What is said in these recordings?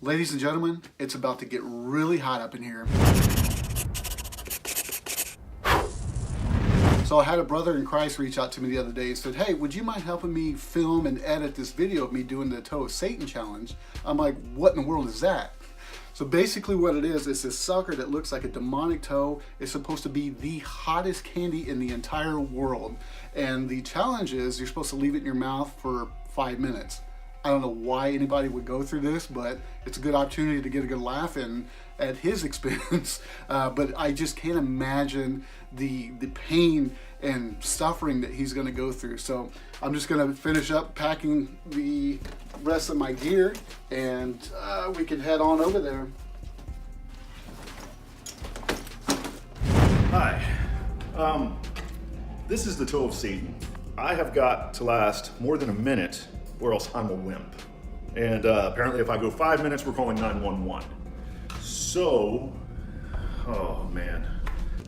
Ladies and gentlemen, it's about to get really hot up in here. So I had a brother in Christ reach out to me the other day and said, hey, would you mind helping me film and edit this video of me doing the Toe of Satan challenge? I'm like, what in the world is that? So basically what it is this sucker that looks like a demonic toe. It's supposed to be the hottest candy in the entire world. And the challenge is you're supposed to leave it in your mouth for 5 minutes. I don't know why anybody would go through this, but it's a good opportunity to get a good laugh in at his expense. But I just can't imagine the pain and suffering that he's gonna go through. So I'm just gonna finish up packing the rest of my gear and we can head on over there. Hi, this is the Toe of Satan. I have got to last more than a minute or else I'm a wimp. And apparently if I go 5 minutes, we're calling 911. So, oh man,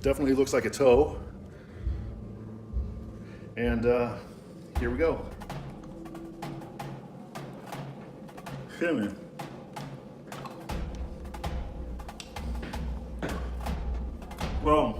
definitely looks like a toe. And here we go. Okay, man. Well,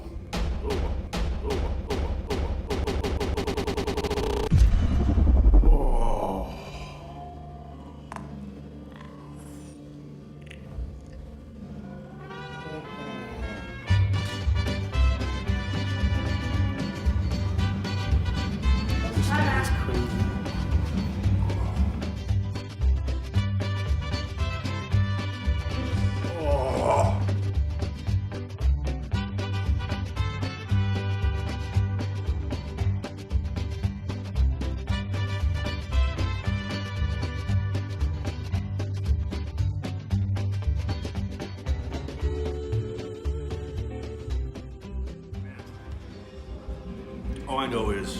all I know is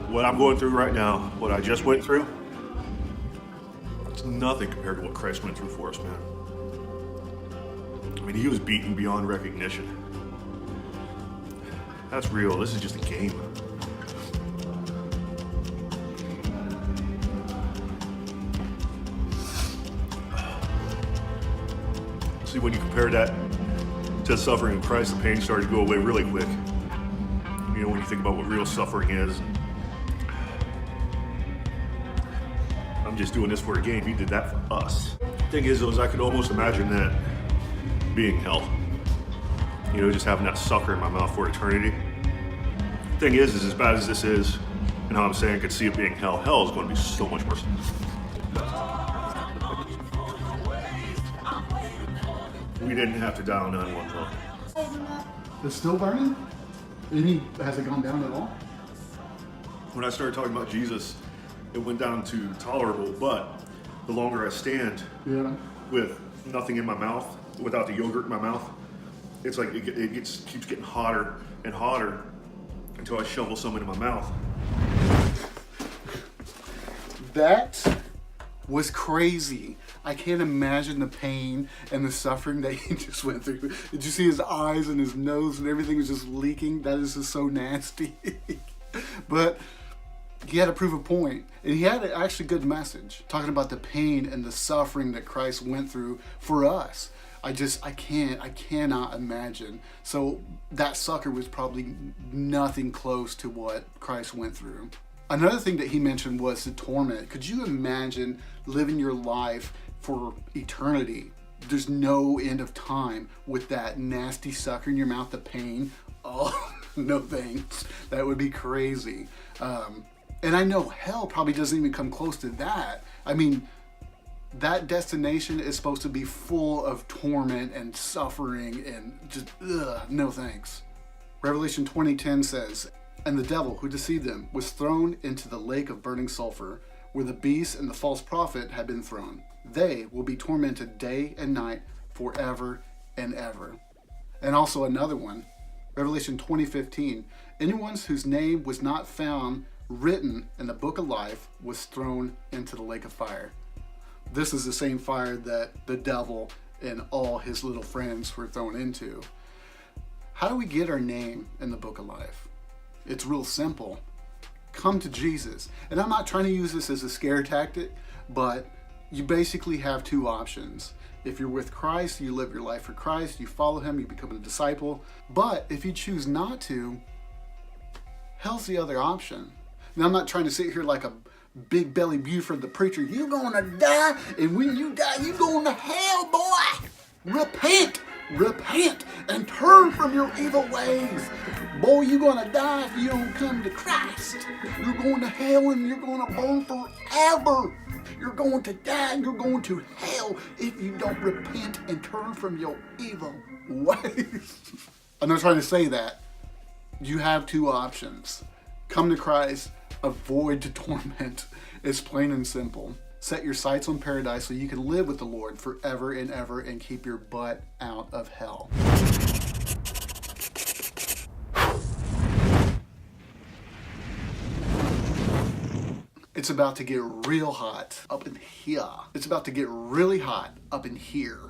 what I'm going through right now, what I just went through, it's nothing compared to what Christ went through for us, man. I mean, he was beaten beyond recognition. That's real. This is just a game. See, when you compare that to suffering in Christ, the pain started to go away really quick. You know, when you think about what real suffering is. I'm just doing this for a game. He did that for us. Thing is, though, is I could almost imagine that being hell. You know, just having that sucker in my mouth for eternity. Thing is as bad as this is, and how I'm saying I could see it being hell, hell is going to be so much worse. We didn't have to dial 911. It's still burning? Has it gone down at all? When I started talking about Jesus, it went down to tolerable, but the longer I stand with nothing in my mouth, without the yogurt in my mouth, it's like it keeps getting hotter and hotter until I shovel some into my mouth. That was crazy. I can't imagine the pain and the suffering that he just went through. Did you see his eyes and his nose and everything was just leaking? That is just so nasty. But he had to prove a point. And he had an actually good message, talking about the pain and the suffering that Christ went through for us. I cannot imagine. So that sucker was probably nothing close to what Christ went through. Another thing that he mentioned was the torment. Could you imagine living your life for eternity? There's no end of time with that nasty sucker in your mouth, the pain. Oh, no thanks. That would be crazy. And I know hell probably doesn't even come close to that. I mean, that destination is supposed to be full of torment and suffering and just, no thanks. Revelation 20:10 says, "And the devil who deceived them was thrown into the lake of burning sulfur, where the beast and the false prophet had been thrown. They will be tormented day and night forever and ever." And also another one, Revelation 20:15, "Anyone whose name was not found written in the book of life was thrown into the lake of fire." This is the same fire that the devil and all his little friends were thrown into. How do we get our name in the book of life? It's real simple. Come to Jesus. And I'm not trying to use this as a scare tactic, but You basically have two options. If you're with Christ, you live your life for Christ, you follow him, you become a disciple. But if you choose not to, hell's the other option. Now, I'm not trying to sit here like a big belly Buford the preacher. You're gonna die, and when you die, you're going to hell, boy. Repent, repent, and turn from your evil ways. Boy, you're gonna die if you don't come to Christ. You're going to hell and you're gonna burn forever. You're going to die and you're going to hell if you don't repent and turn from your evil ways. I'm not trying to say that. You have two options. Come to Christ, avoid the torment. It's plain and simple. Set your sights on paradise so you can live with the Lord forever and ever and keep your butt out of hell. It's about to get real hot up in here. It's about to get really hot up in here.